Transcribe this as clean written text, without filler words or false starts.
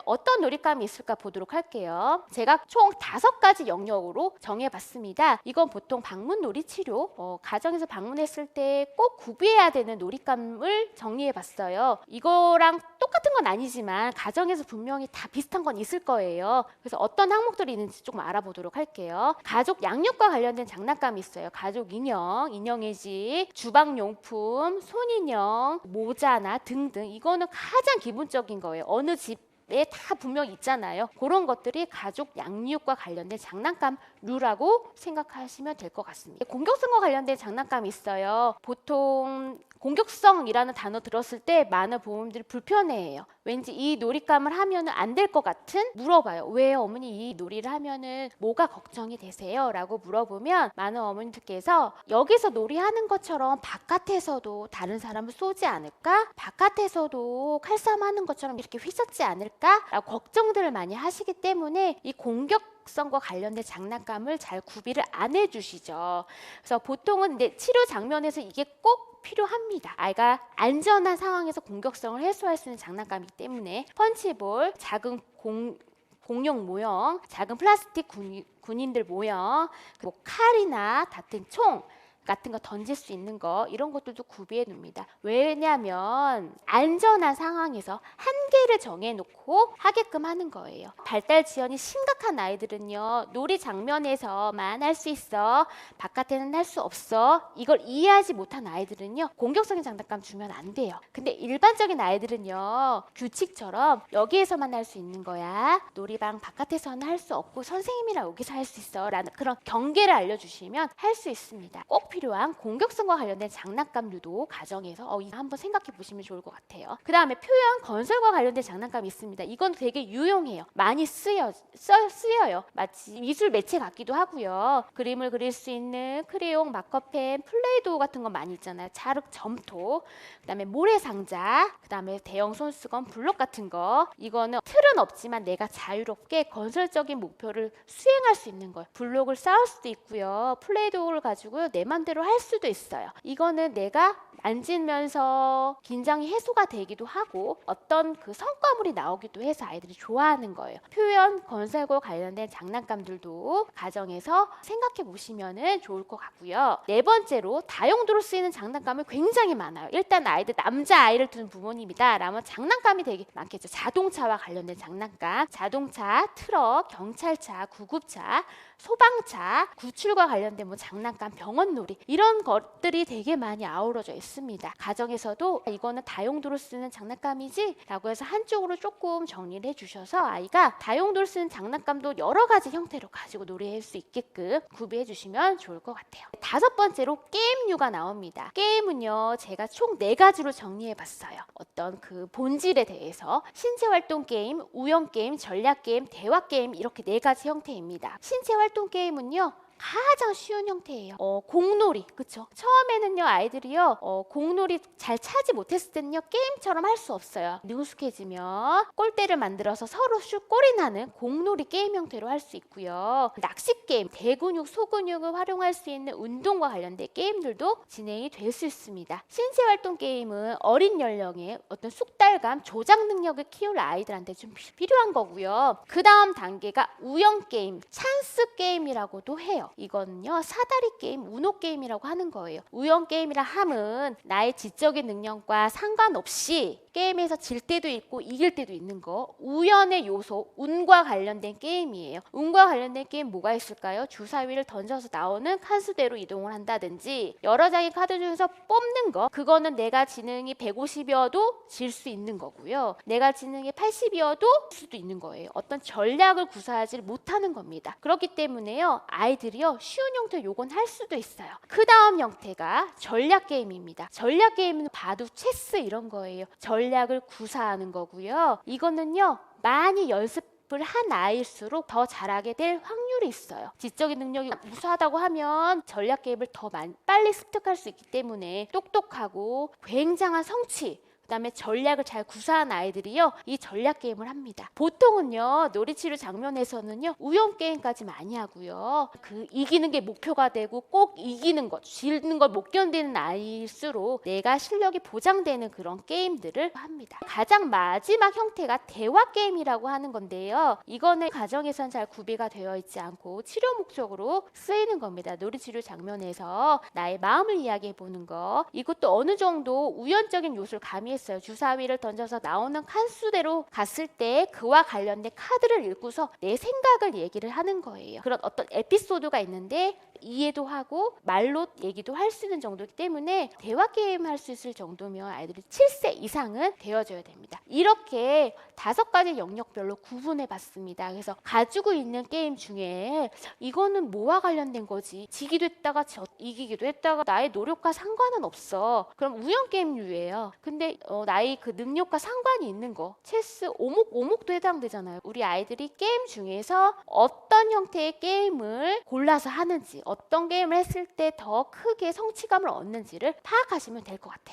어떤 놀잇감이 있을까 보도록 할게요. 제가 총 5가지 영역으로 정해봤습니다. 이건 보통 방문놀이 치료, 가정에서 방문했을 때 꼭 구비해야 되는 놀잇감을 정리해봤어요. 이거랑 똑같은 건 아니지만 가정에서 분명히 다 비슷한 건 있을 거예요. 그래서 어떤 항목들이 있는지 조금 알아보도록 할게요. 가족 양육과 관련된 장난감이 있어요. 가족 인형, 인형의 집, 주방용품, 손인형, 모자나 등등. 이거는 가장 기본적인 거예요. 어느 집에 다 분명히 있잖아요. 그런 것들이 가족 양육과 관련된 장난감류라고 생각하시면 될 것 같습니다. 공격성과 관련된 장난감이 있어요. 보통 공격성이라는 단어 들었을 때 많은 부모님들이 불편해해요. 왠지 이 놀잇감을 하면 안 될 것 같은 물어봐요. 왜 어머니 이 놀이를 하면은 뭐가 걱정이 되세요? 라고 물어보면 많은 어머니들께서 여기서 놀이하는 것처럼 바깥에서도 다른 사람을 쏘지 않을까? 바깥에서도 칼싸움하는 것처럼 이렇게 휘젓지 않을까? 라고 걱정들을 많이 하시기 때문에 이 공격성과 관련된 장난감을 잘 구비를 안 해주시죠. 그래서 보통은 이제 치료 장면에서 이게 꼭 필요합니다. 아이가 안전한 상황에서 공격성을 해소할 수 있는 장난감이기 때문에 펀치볼, 작은 공룡 모형, 작은 플라스틱 군인들 모형, 그리고 칼이나 닿은 총 같은 거 던질 수 있는 거 이런 것들도 구비해 둡니다. 왜냐하면 안전한 상황에서 한계를 정해놓고 하게끔 하는 거예요. 발달 지연이 심각한 아이들은요, 놀이 장면에서만 할 수 있어, 바깥에는 할 수 없어, 이걸 이해하지 못한 아이들은요 공격적인 장난감 주면 안 돼요. 근데 일반적인 아이들은요 규칙처럼 여기에서만 할 수 있는 거야, 놀이방 바깥에서는 할 수 없고 선생님이랑 여기서 할 수 있어 라는 그런 경계를 알려주시면 할 수 있습니다. 꼭 필요한 공격성과 관련된 장난감류도 가정에서 한번 생각해 보시면 좋을 것 같아요. 그 다음에 표현 건설과 관련된 장난감이 있습니다. 이건 되게 유용해요. 많이 쓰여요. 마치 미술 매체 같기도 하고요. 그림을 그릴 수 있는 크레용, 마커펜, 플레이도우 같은 거 많이 있잖아요. 찰흙, 점토, 그 다음에 모래상자, 그 다음에 대형 손수건, 블록 같은 거. 이거는 틀은 없지만 내가 자유롭게 건설적인 목표를 수행할 수 있는 거예요. 블록을 쌓을 수도 있고요. 플레이도우를 가지고 내 맘대로 할 수도 있어요. 이거는 내가 만지면서 긴장이 해소가 되기도 하고 어떤 그 성과물이 나오기도 해서 아이들이 좋아하는 거예요. 표현 건설과 관련된 장난감들도 가정에서 생각해 보시면 좋을 것 같고요. 네 번째로 다용도로 쓰이는 장난감이 굉장히 많아요. 일단 남자 아이를 둔 부모님이다 라면 장난감이 되게 많겠죠. 자동차와 관련된 장난감, 자동차, 트럭, 경찰차, 구급차, 소방차, 구출과 관련된 장난감, 병원놀이 이런 것들이 되게 많이 아우러져 있습니다. 가정에서도 이거는 다용도로 쓰는 장난감이지 라고 해서 한쪽으로 조금 정리를 해주셔서 아이가 다용도로 쓰는 장난감도 여러 가지 형태로 가지고 놀이할 수 있게끔 구비해 주시면 좋을 것 같아요. 5번째로 게임류가 나옵니다. 게임은요 제가 총 4가지로 정리해 봤어요. 어떤 그 본질에 대해서 신체활동 게임, 우영 게임, 전략 게임, 대화 게임 이렇게 4가지 형태입니다. 신체활동 게임은요 가장 쉬운 형태예요. 공놀이, 그쵸? 처음에는요 아이들이요 공놀이 잘 차지 못했을 때는요 게임처럼 할 수 없어요. 능숙해지면 골대를 만들어서 서로 슛 골이 나는 공놀이 게임 형태로 할 수 있고요. 낚시 게임, 대근육, 소근육을 활용할 수 있는 운동과 관련된 게임들도 진행이 될 수 있습니다. 신체활동 게임은 어린 연령에 어떤 숙달감, 조작 능력을 키울 아이들한테 좀 필요한 거고요. 그 다음 단계가 우영 게임, 찬스 게임이라고도 해요. 이거는요 사다리 게임, 우노 게임이라고 하는 거예요. 우영 게임이라 함은 나의 지적인 능력과 상관없이 게임에서 질 때도 있고 이길 때도 있는 거, 우연의 요소, 운과 관련된 게임이에요. 운과 관련된 게임 뭐가 있을까요? 주사위를 던져서 나오는 칸수대로 이동을 한다든지 여러 장의 카드 중에서 뽑는 거, 그거는 내가 지능이 150이어도 질 수 있는 거고요. 내가 지능이 80이어도 질 수도 있는 거예요. 어떤 전략을 구사하지 못하는 겁니다. 그렇기 때문에요 아이들이요 쉬운 형태 요건 할 수도 있어요. 그 다음 형태가 전략 게임입니다. 전략 게임은 바둑, 체스 이런 거예요. 전략을 구사하는 거고요. 이거는요 많이 연습을 한 아이일수록 더 잘하게 될 확률이 있어요. 지적인 능력이 우수하다고 하면 전략 게임을 더 빨리 습득할 수 있기 때문에 똑똑하고 굉장한 성취, 그다음에 전략을 잘 구사한 아이들이요, 이 전략 게임을 합니다. 보통은요, 놀이치료 장면에서는요, 우연 게임까지 많이 하고요. 그 이기는 게 목표가 되고 꼭 이기는 것, 지는 걸 못 견디는 아이일수록 내가 실력이 보장되는 그런 게임들을 합니다. 가장 마지막 형태가 대화 게임이라고 하는 건데요. 이거는 가정에선 잘 구비가 되어 있지 않고 치료 목적으로 쓰이는 겁니다. 놀이치료 장면에서 나의 마음을 이야기해 보는 거. 이것도 어느 정도 우연적인 요소를 가미했어요. 주사위를 던져서 나오는 칸수대로 갔을 때 그와 관련된 카드를 읽고서 내 생각을 얘기를 하는 거예요. 그런 어떤 에피소드가 있는데 이해도 하고 말로 얘기도 할 수 있는 정도이기 때문에 대화 게임 할 수 있을 정도면 아이들이 7세 이상은 되어줘야 됩니다. 이렇게 5가지 영역별로 구분해 봤습니다. 그래서 가지고 있는 게임 중에 이거는 뭐와 관련된 거지? 지기도 했다가 이기기도 했다가 나의 노력과 상관은 없어. 그럼 우연 게임류예요. 근데 나의 그 능력과 상관이 있는 거, 체스, 오목도 해당되잖아요. 우리 아이들이 게임 중에서 어떤 형태의 게임을 골라서 하는지, 어떤 게임을 했을 때 더 크게 성취감을 얻는지를 파악하시면 될 것 같아요.